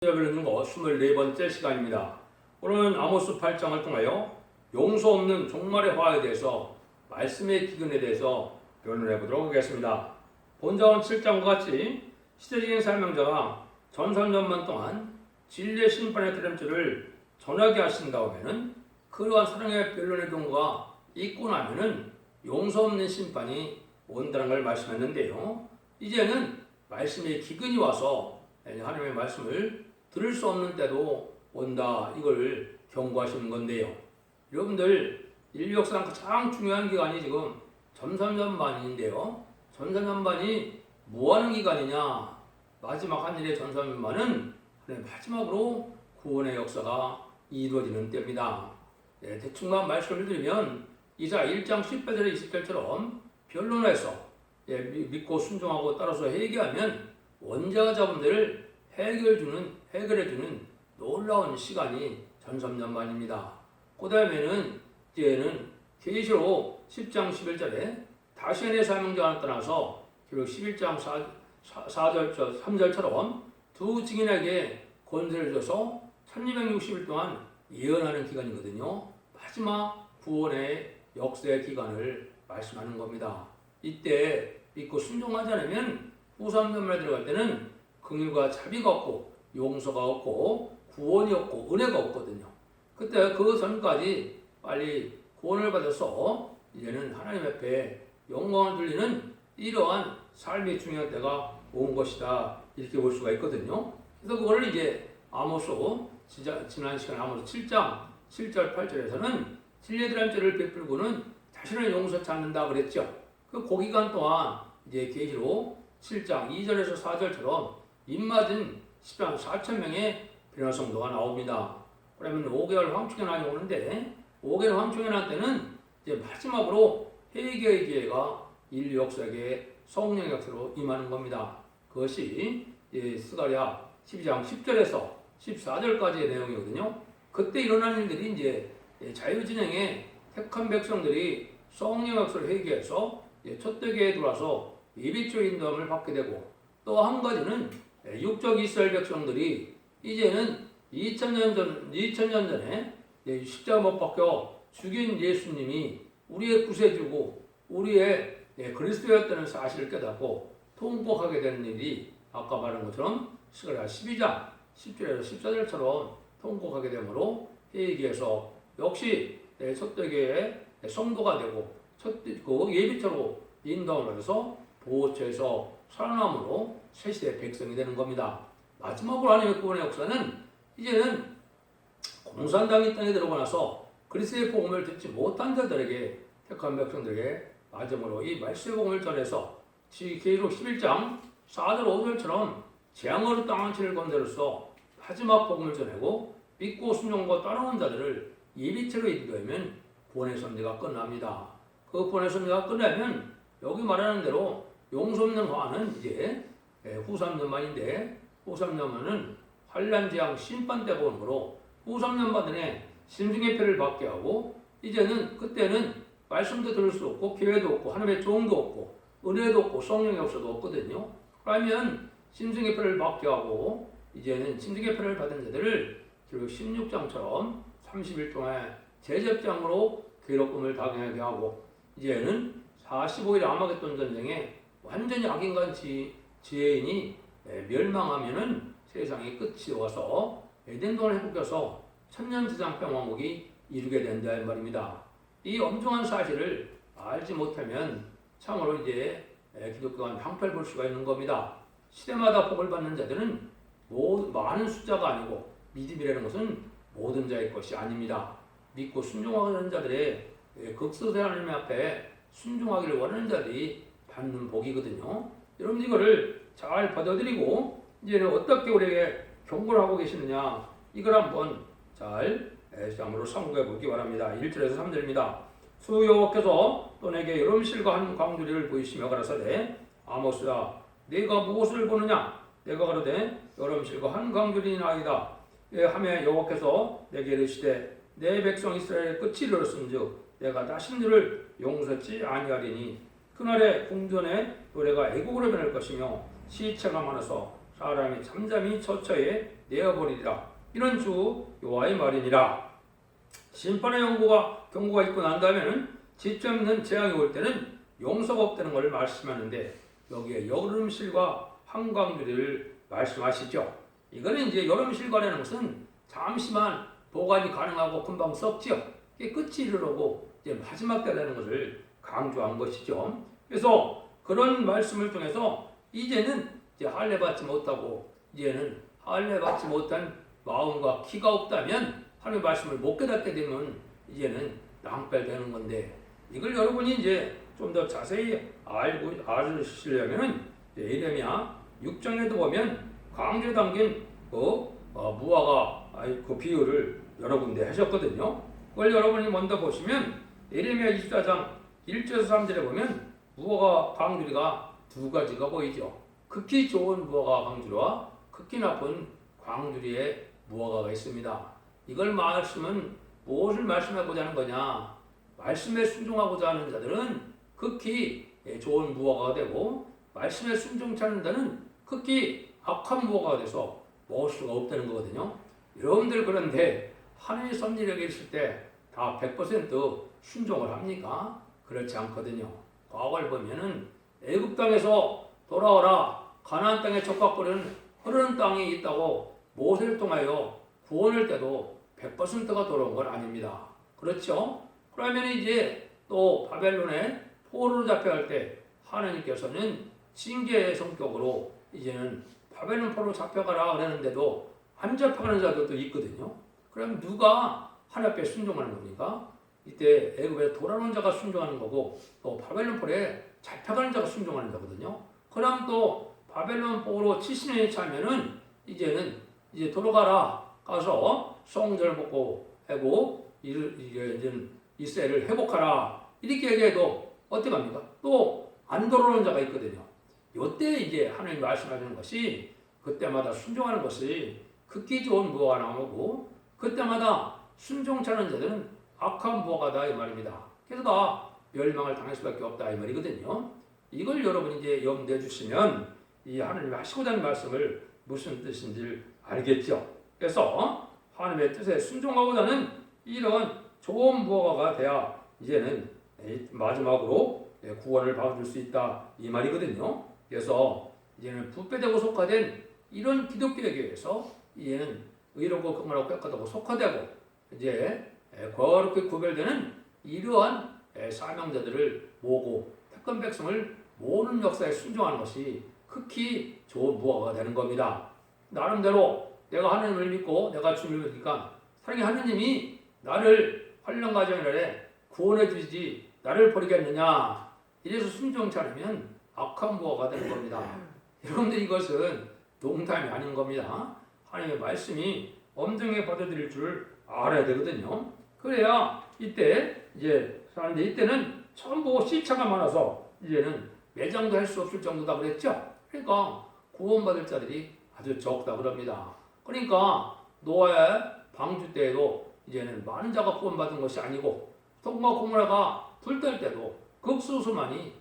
읽는 거 24번째 시간입니다. 오늘은 아모스 8장을 통하여 용서 없는 종말의 화에 대해서 말씀의 기근에 대해서 변론해 보도록 하겠습니다. 본장은 7장과 같이 시대적인 설명자가 전설년만 동안 진리의 심판의 드림줄을 전하게 하신 다음에는 그러한 사랑의 변론의 경우가 있고 나면은 용서 없는 심판이 온다는 걸 말씀했는데요. 이제는 말씀의 기근이 와서 하나님의 말씀을 들을 수 없는 때도 온다, 이걸 경고하시는 건데요. 여러분들 인류 역사상 가장 중요한 기간이 지금 전산년반인데요. 전산년반이 뭐하는 기간이냐? 마지막 한일의 전산년반은 마지막으로 구원의 역사가 이루어지는 때입니다. 대충만 말씀을 드리면 이사 1장 18절에 20절처럼 변론에서 믿고 순종하고 따라서 회개하면 원자가 자분들을 해결해주는 놀라운 시간이 전산년반입니다. 그 다음에는 이제는 계시록 10장 11절에 다시의 사명자가 떠나서 기록 11장 3절처럼 두 증인에게 권세를 줘서 1260일 동안 예언하는 기간이거든요. 마지막 구원의 역사의 기간을 말씀하는 겁니다. 이때 믿고 순종하지 않으면 후삼년반에 들어갈 때는 긍휼과 자비가 없고 용서가 없고 구원이 없고 은혜가 없거든요. 그때 그 전까지 빨리 구원을 받아서 이제는 하나님 앞에 영광을 돌리는 이러한 삶이 중요한 때가 온 것이다, 이렇게 볼 수가 있거든요. 그래서 그거를 이제 아모스, 지난 시간에 아모스 7장 7절 8절에서는 진리의 드림줄을 베풀고는 자신을 용서치 않는다 그랬죠. 그 기간 동안 이제 계시록 7장 2절에서 4절처럼 입맞은 10만 4천 명의 변화 성도가 나옵니다. 그러면 5개월 황충에 난이 오는데 5개월 황충에 난 때는 이제 마지막으로 회개의 기회가 인류 역사에 성령의 역사로 임하는 겁니다. 그것이 스가랴 12장 10절에서 14절까지의 내용이거든요. 그때 일어난 일들이 이제 자유진영의 택한 백성들이 성령 역사를 회개해서 첫대교에 들어와서 예비조 인도함을 받게 되고, 또 한 가지는 육적 이스라엘 백성들이 이제는 2000년 전에 십자가 못 박혀 죽인 예수님이 우리의 구세주고 우리의 그리스도였다는 사실을 깨닫고 통곡하게 되는 일이 아까 말한 것처럼 스가랴 12장 10절에서 14절처럼 통곡하게 되므로 회개해서 역시 첫대교의 성도가 되고 그 예비처로 인도함을 받아서 보호처에서 살아남으로 새시대 백성이 되는 겁니다. 마지막으로 하나님의 구원의 역사는 이제는 공산당이 땅에 들어오고 나서 그리스도의 복음을 듣지 못한 자들에게, 택한 백성들에게 마지막으로 이 말씀의 복음을 전해서 계시록 11장 4절 5절처럼 재앙으로 땅한 치를 건대로서 마지막 복음을 전하고 믿고 순종과 따라오는 자들을 예비체로 인도하면 구원의 선지가 끝납니다. 그 구원의 선지가 끝나면 여기 말하는 대로 용서 없는 화는 이제 후삼년반인데, 후삼년반은 환란 재앙 심판 때 보므로 후삼년반에 심중의 표를 받게 하고, 이제는 그때는 말씀도 들을 수 없고 기회도 없고 하나님의 종도 없고 은혜도 없고 성령의 역사도 없거든요. 그러면 심중의 표를 받게 하고, 이제는 심중의 표를 받은 자들을 기록 16장처럼 30일 동안 제접장으로 괴롭힘을 당하게 하고, 이제는 45일 아마겟돈 전쟁에 완전히 악인간 지혜인이 멸망하면은 세상의 끝이 와서 에덴동을 회복해서 천년지상평왕국이 이루게 된다 이 말입니다. 이 엄중한 사실을 알지 못하면 참으로 이제 기독교가 방패를 볼 수가 있는 겁니다. 시대마다 복을 받는 자들은 많은 숫자가 아니고, 믿음이라는 것은 모든 자의 것이 아닙니다. 믿고 순종하는 자들의 극소세 하나님 앞에 순종하기를 원하는 자들이 받는 복이거든요. 여러분 이거를 잘 받아들이고 이제는 어떻게 우리에게 경고를 하고 계시느냐, 이걸 한번 잘 시험으로 상고해 보기 바랍니다. 1절에서 3절입니다. 주 여호와께서 또 내게 여름실과 한 광주리를 보이시며 가라사대, 아모스야 네가 무엇을 보느냐? 내가 가로되 여름실과 한 광주리나이다 하며 여호와께서 내게 이르시되 내 백성 이스라엘의 끝이 이르렀은즉 내가 다시 너를 용서치 아니하리니 그날에 궁전의 노래가 애곡으로 변할 것이며 시체가 많아서 사람이 잠잠히 처처에 내어버리리라. 이런 주 여호와의 말이니라. 심판의 경고가 있고 난 다음에는 지체 없는 재앙이 올 때는 용서가 없다는 것을 말씀하는데 여기에 여름실과 한강들을 말씀하시죠. 이거는 이제 여름실과라는 것은 잠시만 보관이 가능하고 금방 썩지요. 이게 끝이 이르러고 이제 마지막 때라는 것을 강조한 것이죠. 그래서 그런 말씀을 통해서 이제는 이제 할례 받지 못하고 이제는 할례 받지 못한 마음과 키가 없다면 하나님의 말씀을 못 깨닫게 되면 이제는 낭패되는 건데 이걸 여러분이 이제 좀 더 자세히 알으시려면은 예레미야 6장에도 보면 강제 담긴 무화과 그 비유를 여러 군데 하셨거든요. 그걸 여러분이 먼저 보시면 예레미야 24장 1절에서 3절에 보면 무화과 광주리가 두 가지가 보이죠. 극히 좋은 무화과 광주리와 극히 나쁜 광주리의 무화과가 있습니다. 이걸 말씀은 무엇을 말씀하고자 하는 거냐? 말씀에 순종하고자 하는 자들은 극히 좋은 무화과가 되고 말씀에 순종치 않는 자는 극히 악한 무화과가 돼서 먹을 수가 없다는 거거든요. 여러분들 그런데 하나님의 섭리력이 있을 때 다 100% 순종을 합니까? 그렇지 않거든요. 과거를 보면은 애굽 땅에서 돌아오라 가나안 땅에 촉박거리는 흐르는 땅이 있다고 모세를 통하여 구원할 때도 100%가 돌아온 건 아닙니다. 그렇죠? 그러면 이제 또 바벨론에 포로로 잡혀갈 때 하나님께서는 징계의 성격으로 이제는 바벨론 포로로 잡혀가라 그러는데도 안 잡혀가는 자들도 있거든요. 그럼 누가 하나님 앞에 순종하는 겁니까? 이때 애굽에 돌아오는 자가 순종하는 거고 또 바벨론 포로에 잡혀가는 자가 순종하는 거거든요. 그럼 또 바벨론 포로 70년이 차면은 이제는 이제 돌아가라 가서 성전을 복고 하고 이제는 이스라엘을 회복하라 이렇게 얘기해도 어떻게 합니까? 또 안 돌아오는 자가 있거든요. 이때 이제 하나님 말씀하시는 것이 그때마다 순종하는 것이 극히 좋은 무화과 나무고 그때마다 순종치 않은 자들은 악한 무화과다 이 말입니다. 그래서 다 멸망을 당할 수밖에 없다 이 말이거든요. 이걸 여러분이 이제 염두해 주시면 이 하나님이 하시고자 하는 말씀을 무슨 뜻인지 알겠죠. 그래서 하나님의 뜻에 순종하고자 하는 이런 좋은 무화과가 돼야 이제는 마지막으로 구원을 받을 수 있다 이 말이거든요. 그래서 이제는 부패되고 속화된 이런 기독교에 의해서 이제는 의롭고 긍휼하고 깨끗하고 속화되고 이제 거룩히 구별되는 이러한 사명자들을 모으고 택한 백성을 모으는 역사에 순종하는 것이 극히 좋은 무화과가 되는 겁니다. 나름대로 내가 하나님을 믿고 내가 주님을 믿으니까 사랑의 하나님이 나를 환난 가정이래 구원해 주시지 나를 버리겠느냐 이래서 순종치 않으면 악한 무화과가 되는 겁니다. 여러분들 이것은 농담이 아닌 겁니다. 하나님의 말씀이 엄정하게 받아들일 줄 알아야 되거든요. 그래야 이때 이제 사는데 이때는 전부 시차가 많아서 이제는 매장도 할 수 없을 정도다 그랬죠. 그러니까 구원받을 자들이 아주 적다 그럽니다. 그러니까 노아의 방주 때에도 이제는 많은 자가 구원받은 것이 아니고 소돔과 고모라가 불떨 때도 극소수만이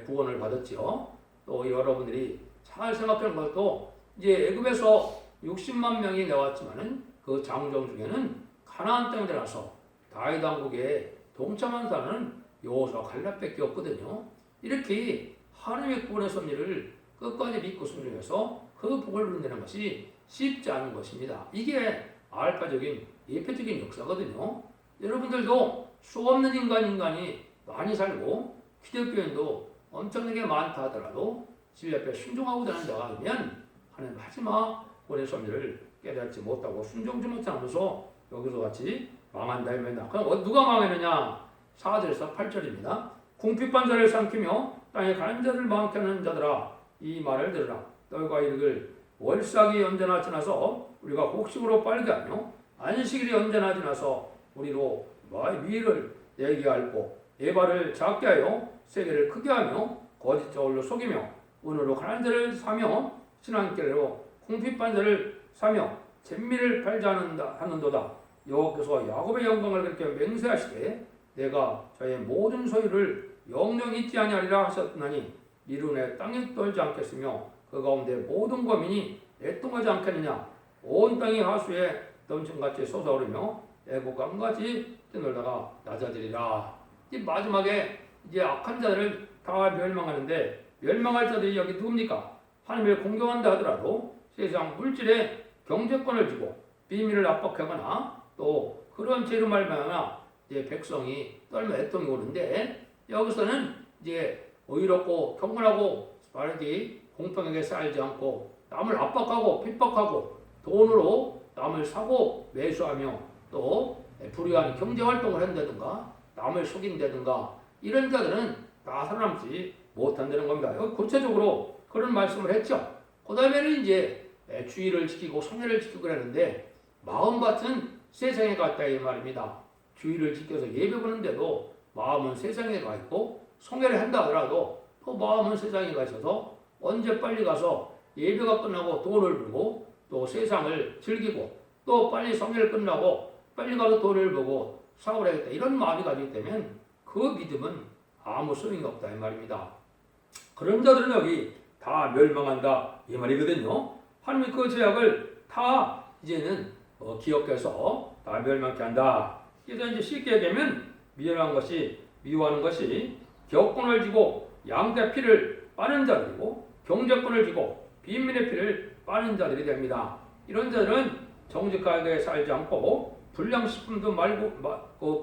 구원을 받았지요. 또 여러분들이 잘 생각하는 것도 이제 애굽에서 60만 명이 나왔지만은 그 장정 중에는 가나안 땅에 들어가서 다윗 왕국에 동참한 자는 여호수아 갈렙밖에 없거든요. 이렇게 하나님의 구원의 섭리를 끝까지 믿고 순종해서 그 복을 누린다는 것이 쉽지 않은 것입니다. 이게 알파적인 예표적인 역사거든요. 여러분들도 수없는 인간이 많이 살고 기독교인도 엄청나게 많다 하더라도 주 앞에 순종하고자 하는 자가 아니면 하나님 마지막 구원의 섭리를 깨닫지 못하고 순종지 못하면서 여기서 같이 망한다 이말이다. 그럼 누가 망했느냐? 4절에서 8절입니다. 궁핍한 자를 삼키며 땅에 가는 자를 많게 하는 자들아 이 말을 들으라. 너희가 이르길 월삭이 언제나 지나서 우리가 곡식으로 빨게 하며 안식일이 언제나 지나서 우리로 미를 내게 앓고 예발을 작게 하여 세계를 크게 하며 거짓 저울로 속이며 은으로 가난 자를 사며 신앙길로 궁핍한 자를 사며 잼미를 팔자 하는도다. 여호와께서 야곱의 영광을 그렇게 맹세하시되 내가 저의 모든 소유를 영영 잊지 아니하리라 하셨나니 미루네 땅에 떨지 않겠으며 그 가운데 모든 거민이 애통하지 않겠느냐. 온 땅이 하수에 넘친같이 솟아오르며 애국과 함같이 뛰놀다가 낮아지리라. 이 마지막에 이제 악한 자들을 다 멸망하는데 멸망할 자들이 여기 누굽니까? 하나님을 공경한다 하더라도 세상 물질에 경제권을 주고 비밀을 압박하거나 또 그런 죄로 말미암아 이제 백성이 떨며 애통이 오는데 여기서는 이제 의롭고 경건하고 바르게 공평하게 살지 않고 남을 압박하고 핍박하고 돈으로 남을 사고 매수하며 또 불의한 경제활동을 한다든가 남을 속인다든가 이런 자들은 다 살아남지 못한다는 겁니다. 여기 구체적으로 그런 말씀을 했죠. 그 다음에는 이제 주의를 지키고 성례를 지키고 그러는데 마음 같은 세상에 갔다 이 말입니다. 주의를 지켜서 예배 보는데도 마음은 세상에 가 있고 성례를 한다 하더라도 또 마음은 세상에 가 있어서 언제 빨리 가서 예배가 끝나고 돈을 벌고 또 세상을 즐기고 또 빨리 성례를 끝나고 빨리 가서 돈을 벌고 사고를 하겠다 이런 마음이 가지기 때문에 그 믿음은 아무 소용이 없다 이 말입니다. 그런 자들은 여기 다 멸망한다 이 말이거든요. 하나님이 그 죄악을 다 이제는 기억해서 다 멸망케 한다. 그래서 이제 쉽게 얘기하면 미워하는 것이 격권을 지고 양대 피를 빠는 자들이고 경제권을 지고 빈민의 피를 빠는 자들이 됩니다. 이런 자들은 정직하게 살지 않고 불량식품도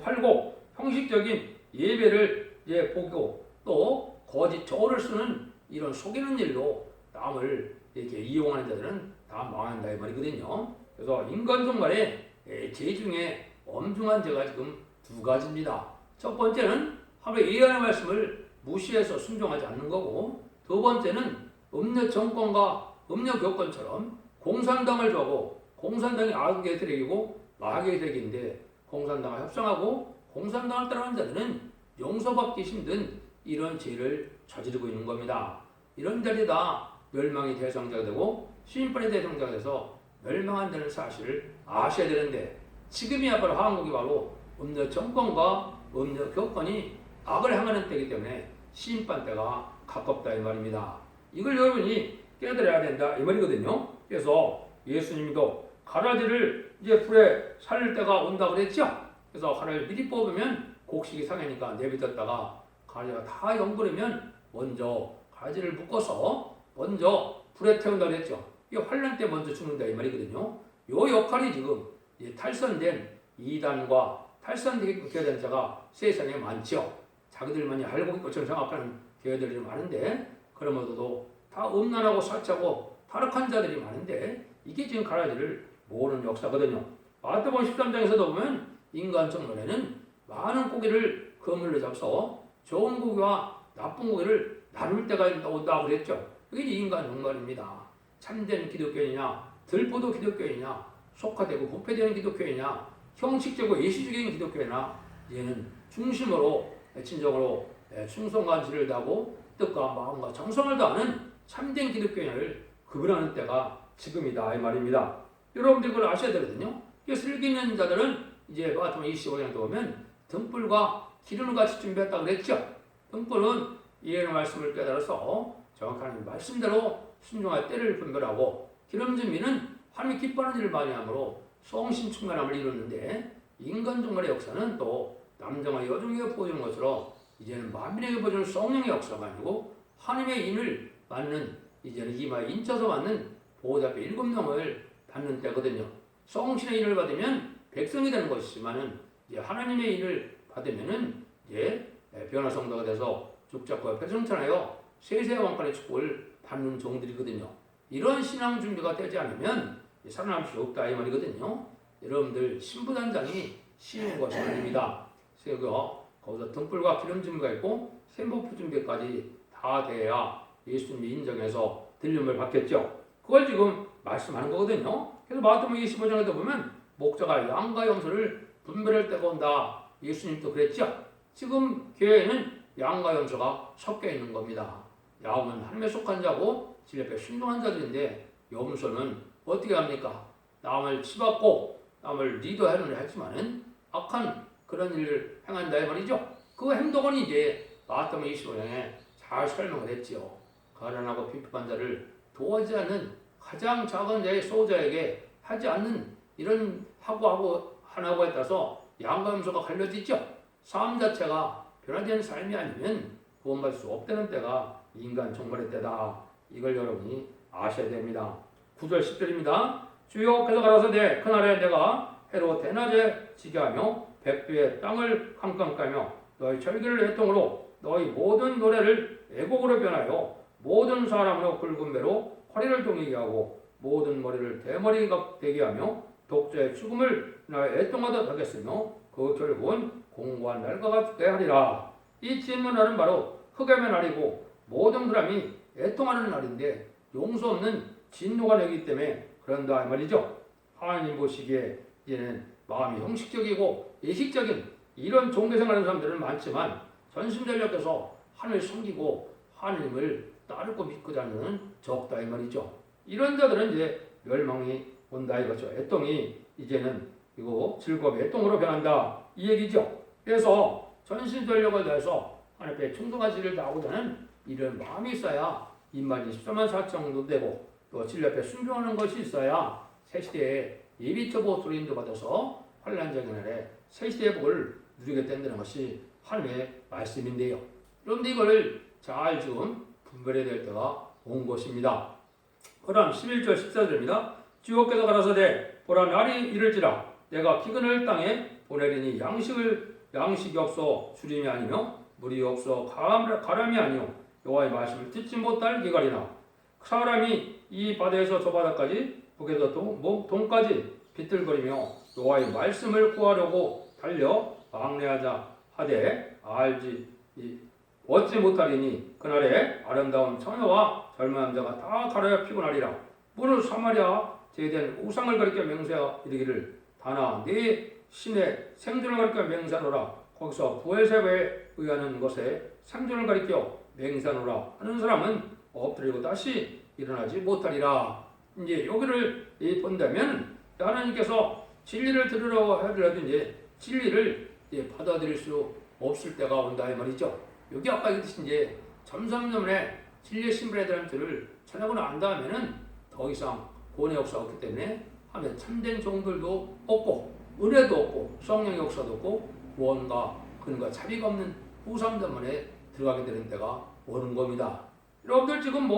팔고 형식적인 예배를 이제 보고 또 거짓 저를 쓰는 이런 속이는 일로 남을 이렇게 이용하는 자들은 다 망한다 이 말이거든요. 그래서 인간종 간의 죄 중에 엄중한 죄가 지금 두 가지입니다. 첫 번째는 하나님의 예언의 말씀을 무시해서 순종하지 않는 거고 두 번째는 음료 정권과 음료 교권처럼 공산당을 좋아하고 공산당이 악의 세력이고 마귀의 세력인데 공산당과 협상하고 공산당을 따르는 자들은 용서받기 힘든 이런 죄를 저지르고 있는 겁니다. 이런 자들이 다 멸망의 대상자가 되고 심판의 대상자가 돼서 멸망한다는 사실을 아셔야 되는데 지금이야말로 한국이 바로 음료 정권과 음료 교권이 악을 향하는 때이기 때문에 심판 때가 가깝다 이 말입니다. 이걸 여러분이 깨달아야 된다 이 말이거든요. 그래서 예수님도 가라지를 이제 불에 살릴 때가 온다 그랬죠. 그래서 가라지를 미리 뽑으면 곡식이 상하니까 내비뒀다가 가라지가 다 연그르면 먼저 가라지를 묶어서 먼저 불에 태운다 그랬죠. 이게 환란 때 먼저 죽는다 이 말이거든요. 요 역할이 지금 탈선된 이단과 탈선되게 된 자가 세상에 많죠. 자기들만이 알고 있는 것처럼 생각하는 교회들이 많은데 그러면서도 다 음란하고 사치하고 타락한 자들이 많은데 이게 지금 가라지를 모으는 역사거든요. 마태복음 13장에서도 보면 인간 정론에는 많은 고기를 그물로 잡서 좋은 고기와 나쁜 고기를 나눌 때가 온다 그랬죠. 그게 인간 정론입니다. 참된 기독교인이냐 들포도 기독교인이냐 속화되고 부패되는 기독교인이냐 형식적이고 예시적인 기독교인이냐 얘는 중심으로 진정으로 충성과 진리를 다하고 뜻과 마음과 정성을 다하는 참된 기독교인을 구분하는 때가 지금이다 이 말입니다. 여러분들 그걸 아셔야 되거든요. 슬기 있는 자들은 이제 마태복음 25장에 보면 등불과 기름을 같이 준비했다 그랬죠. 등불은 예언의 말씀을 깨달아서 정확한 말씀대로 순종할 때를 분별하고 기름 준비는 하나님이 기뻐하는 일을 많이 함으로 성신 충만함을 이루는데 인간 종말의 역사는 또 남자와 여종에게 보여주는 것으로 이제는 만민에게 보여주는 성령의 역사가 아니고 하나님의 인을 받는 이제는 이마에 인쳐서 받는 보호자께 7명을 받는 때거든요. 성신의 인을 받으면 백성이 되는 것이지만은 이제 하나님의 인을 받으면은 이제 변화성도가 돼서 죽자고 배성천하여 세세 왕권의 축복을 받는 종들이거든요. 이런 신앙 준비가 되지 않으면 살아남을 수 없다 이 말이거든요. 여러분들 신부단장이 쉬운 것이 아닙니다. 그래서 거기서 등불과 기름 준비가 있고 세모프 준비까지 다 돼야 예수님이 인정해서 들림을 받겠죠. 그걸 지금 말씀하는 거거든요. 그래서 마태복음 25장에도 보면 목자가 양과 염소를 분별할 때가 온다. 예수님도 그랬죠. 지금 교회에는 양과 염소가 섞여 있는 겁니다. 양은 하나님에 속한 자고 질 옆에 순종한 자들인데 염소는 어떻게 합니까? 남을 치받고 남을 리더하는 일을 하지만은 악한 그런 일을 행한다 이 말이죠. 그 행동은 이제 마태복음 25장에 잘 설명을 했지요. 가난하고 핍박한 자를 도와주지 않는 가장 작은 자의 소자에게 하지 않는 이런 하나하고에 따라서 양과 염소가 갈려져 있죠. 삶 자체가 변화된 삶이 아니면 구원받을 수 없다는 때가 인간 종말의 때다. 이걸 여러분이 아셔야 됩니다. 9절 10절입니다. 주여 가라사 그날에 내가 해로 대낮에 지게 하며 백두의 땅을 캄캄 까며 너희 절기를 애통으로 너희 모든 노래를 애곡으로 변하여 모든 사람으로 굵은 배로 허리를 동이게 하고 모든 머리를 대머리가 되게 하며 독자의 죽음을 나의 애통하듯 하겠으며 그 결국은 공고한 날과 같게 하리라. 이 진문날은 바로 흑암의 날이고 모든 사람이 애통하는 날인데 용서 없는 진노가 되기 때문에 그런다 이 말이죠. 하나님 보시기에 이제는 마음이 형식적이고 예식적인 이런 종교생활하는 사람들은 많지만 전심전력해서 하나님을 섬기고 하나님을 따르고 믿고 자는 적다 이 말이죠. 이런 자들은 이제 멸망이 온다 이거죠. 애통이 이제는 이거 즐거움의 애통으로 변한다 이 얘기죠. 그래서 전심전력을 다해서 하나님 앞에 충성하시를 다하고자 하는 이런 마음이 있어야 인만이 14만 4천 정도 되고 또 진리 앞에 순종하는 것이 있어야 새시대에 예비처보 소리인도 받아서 환란적인 날에 새시대의 복을 누리게 된다는 것이 하나님의 말씀인데요. 그런데 이걸 잘 지금 분별해야 될 때가 온 것입니다. 그다음 11절 14절입니다. 주께서 가라사대 보라 날이 이를지라 내가 기근을 땅에 보내리니 양식이 없어 주림이 아니며 물이 없어 가람이 아니요 여호와의 말씀을 듣지 못할 기갈이나 사람이 이 바다에서 저 바다까지 북에서 동까지 비틀거리며 여호와의 말씀을 구하려고 달려 왕래하자 하되 얻지 못하리니 그날에 아름다운 처녀와 젊은 남자가 다 가라야 피곤하리라. 무릇 사마리아 제된 우상을 가리켜 맹세하 이르기를 다나 네 신의 생존을 가리켜 맹세하노라. 거기서 부엘세바에 의하는 것에 생존을 가리켜 맹세하노라 하는 사람은 엎드리고 다시 일어나지 못하리라. 이제 여기를 본다면 하나님께서 진리를 들으라고 하더라도 이제 진리를 받아들일 수 없을 때가 온다 이 말이죠. 여기 아까 얘기했듯이 이제 점점점에 진리의 신분에 대한 들을 찾아보고 난 다음에는 더 이상 구원의 역사가 없기 때문에 하면 참된 종들도 없고 은혜도 없고 성령의 역사도 없고 구원과 근과 자비가 없는 우상들만에 들어가게 되는 때가 오는 겁니다. 여러분들 지금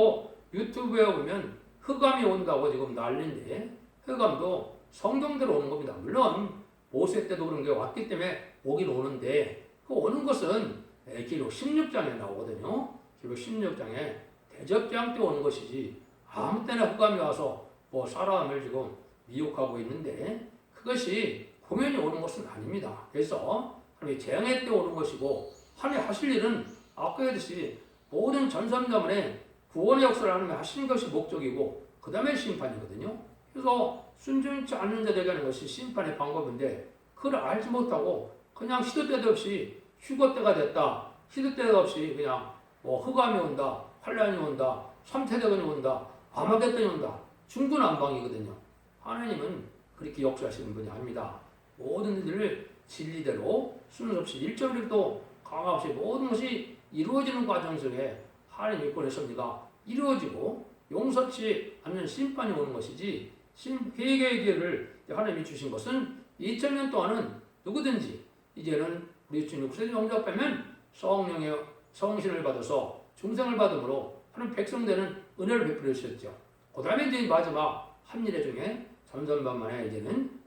유튜브에 보면 흑암이 온다고 지금 난리인데 흑암도 성경대로 오는 겁니다. 물론 모세 때도 그런 게 왔기 때문에 오긴 오는데 그 오는 것은 기록 16장에 나오거든요. 기록 16장에 대접장 때 오는 것이지 아무 때나 흑암이 와서 사람을 지금 미혹하고 있는데 그것이 공연히 오는 것은 아닙니다. 그래서 하나님이 재앙의 때 오는 것이고 하나님 하실 일은 아까 했듯이 모든 전선자문에 구원의 역사를 하나님이 하시는 것이 목적이고 그 다음에 심판이거든요. 그래서 순종치 않는 자들에게 하는 것이 심판의 방법인데 그걸 알지 못하고 그냥 시도 때도 없이 휴거 때가 됐다. 시도 때도 없이 그냥 흑암이 온다. 환란이 온다. 삼태대군이 온다. 아마겟돈이 온다. 중구난방이거든요. 하나님은 그렇게 역사하시는 분이 아닙니다. 모든 일들을 진리대로 순서 없이 일정일도 강화 없이 모든 것이 이루어지는 과정 속에 하나님의 일권의 섭리가 이루어지고 용서치 않는 심판이 오는 것이지 회개의 기회를 하나님이 주신 것은 2000년 동안은 누구든지 이제는 우리 주님 구세주 영접하면 성령의 성신을 받아서 중생을 받음으로 하는 백성되는 은혜를 베풀어 주셨죠. 그 다음에 이제 마지막 한일의 중에 전전반만에 이제는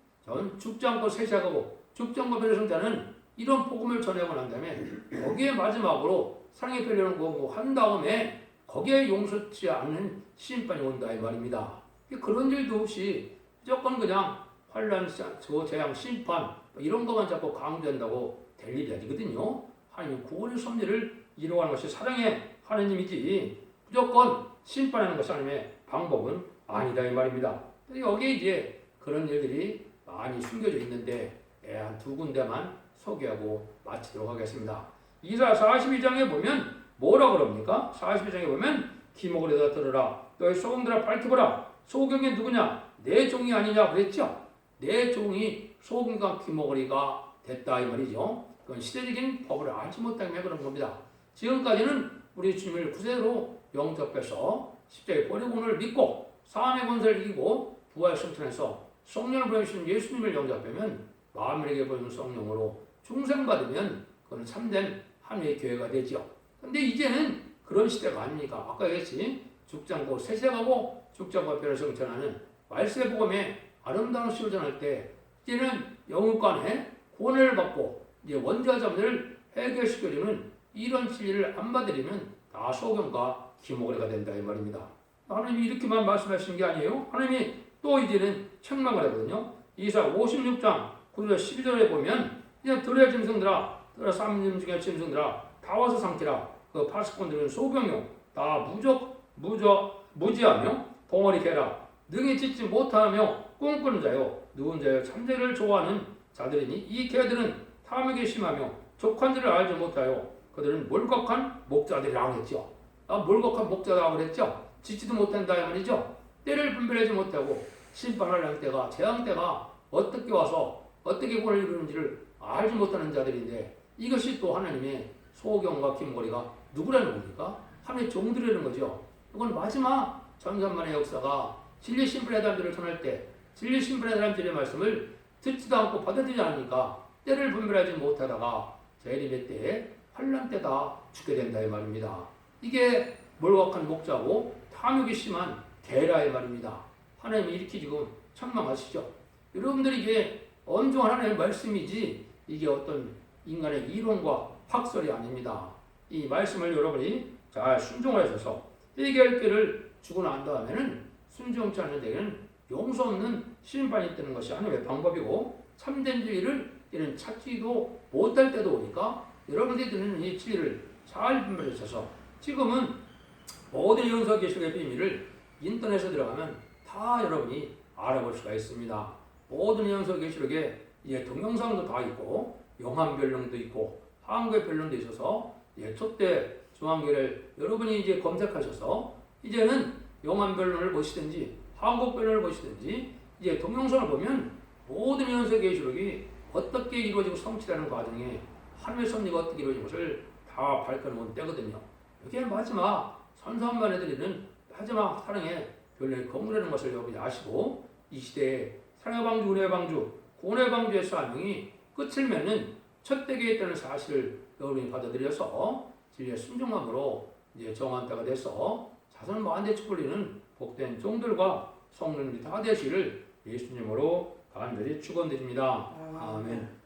죽지 않고 세시하고 죽지 않고 변해성자는 이런 복음을 전하고 난 다음에 거기에 마지막으로 사랑의 편리를 한 다음에 거기에 용서치 않는 심판이 온다 이 말입니다. 그런 일도 없이 무조건 그냥 환란, 재앙, 심판 이런 것만 자꾸 강조한다고 될 일이 아니거든요. 하나님 구원의 섭리를 이루어가는 것이 사랑의 하나님이지 무조건 심판하는 것이 하나님의 방법은 아니다 이 말입니다. 여기에 이제 그런 일들이 많이 숨겨져 있는데 한 두 군데만 소개하고 마치도록 하겠습니다. 이사 42장에 보면 뭐라 그럽니까? 42장에 보면 기목을 들으라 너희 소금들아 밝혀보라 소경이 누구냐? 내 종이 아니냐 그랬죠? 내 종이 소금과 기목거리가 됐다 이 말이죠. 그건 시대적인 법을 알지 못하기 그런 겁니다. 지금까지는 우리 주님을 구세로 영접해서 십자가의 보리공을 믿고 사함의 권세를 이기고 부활 승천해서 성령을 보내주신 예수님을 영접하면 만민에게 보이는 성령으로 중생받으면 그건 참된 하나님의 교회가 되죠. 근데 이제는 그런 시대가 아닙니까? 아까 얘기했지. 죽지 않고 세세가고 죽지 않고 변을 성천하는 말세의 복음에 아름다운 시를 전할 때 이제는 영육간에 구원을 받고 이제 원죄와 자문을 해결시켜주는 이런 진리를 안 받으려면 다 소경과 기모거래가 된다 이 말입니다. 하나님이 이렇게만 말씀하시는 게 아니에요. 하나님이 또 이제는 책망을 하거든요. 이사 56장 9절 12절에 보면 이제 들의 짐승들아 들의 쌈짐 중에 짐승들아 다 와서 삼키라. 그 파수꾼들은 소경요 다 무지하며 벙어리 개라 능히 짖지 못하며 꿈꾸는 자요 누운 자요 참새를 좋아하는 자들이니 이 개들은 탐욕이 심하며 족한 줄을 알지 못하여 그들은 몰곡한 목자들이라고 했죠. 몰곡한 목자라고 그랬죠. 짖지도 못한다 이 말이죠. 때를 분별하지 못하고 심판할 때가 재앙 때가 어떻게 와서 어떻게 권을 이루는지를 알지 못하는 자들인데 이것이 또 하나님의 소경과 김고리가 누구라는 겁니까? 하나님의 종들이라는 거죠. 이건 마지막 전산만의 역사가 진리 심판의 사람들을 전할 때 진리 심판의 사람들의 말씀을 듣지도 않고 받아들이지 않으니까 때를 분별하지 못하다가 재림의 때에 환란 때다 죽게 된다 이 말입니다. 이게 몰각한 목자고 탐욕이 심한 개라의 말입니다. 하나님이 이렇게 지금 책망하시죠. 여러분들이 이게 엄중한 하나님의 말씀이지 이게 어떤 인간의 이론과 학설이 아닙니다. 이 말씀을 여러분이 잘 순종을 하셔서 해결 길을 주고 난 다음에는 순종치 않는 데에는 용서 없는 심판이 뜨는 것이 하나님의 방법이고 참된 진리를 이런 찾지도 못할 때도 오니까 여러분들이 듣는 이 진리를 잘 분별하셔서 지금은 모든 연서 계시록의 비밀을 인터넷에 들어가면 다 여러분이 알아볼 수가 있습니다. 모든 연서 계시록에 동영상도 다 있고 영한별론도 있고 한국의 별론도 있어서 초대 중앙교를 여러분이 이제 검색하셔서 이제는 영한별론을 보시든지 한국별론을 보시든지 이제 동영상을 보면 모든 연서 계시록이 어떻게 이루어지고 성취되는 과정에 하나님의 섭리가 어떻게 이루어진 것을 다 밝혀놓은 때거든요. 이게 마지막 선사함만 해드리는 마지막 사랑의 별론의 건물이라는 것을 여러분이 아시고 이 시대에 사랑의 방주, 은혜의 방주, 구원의 방주의 사명이 끝을 맺는 첫 대기에 있다는 사실을 여러분이 받아들여서 진리의 순종함으로 이제 정한 때가 돼서 자손 만대 축복리는 복된 종들과 성령님이 다 되시를 예수님으로 간절히 축원드립니다. 아멘.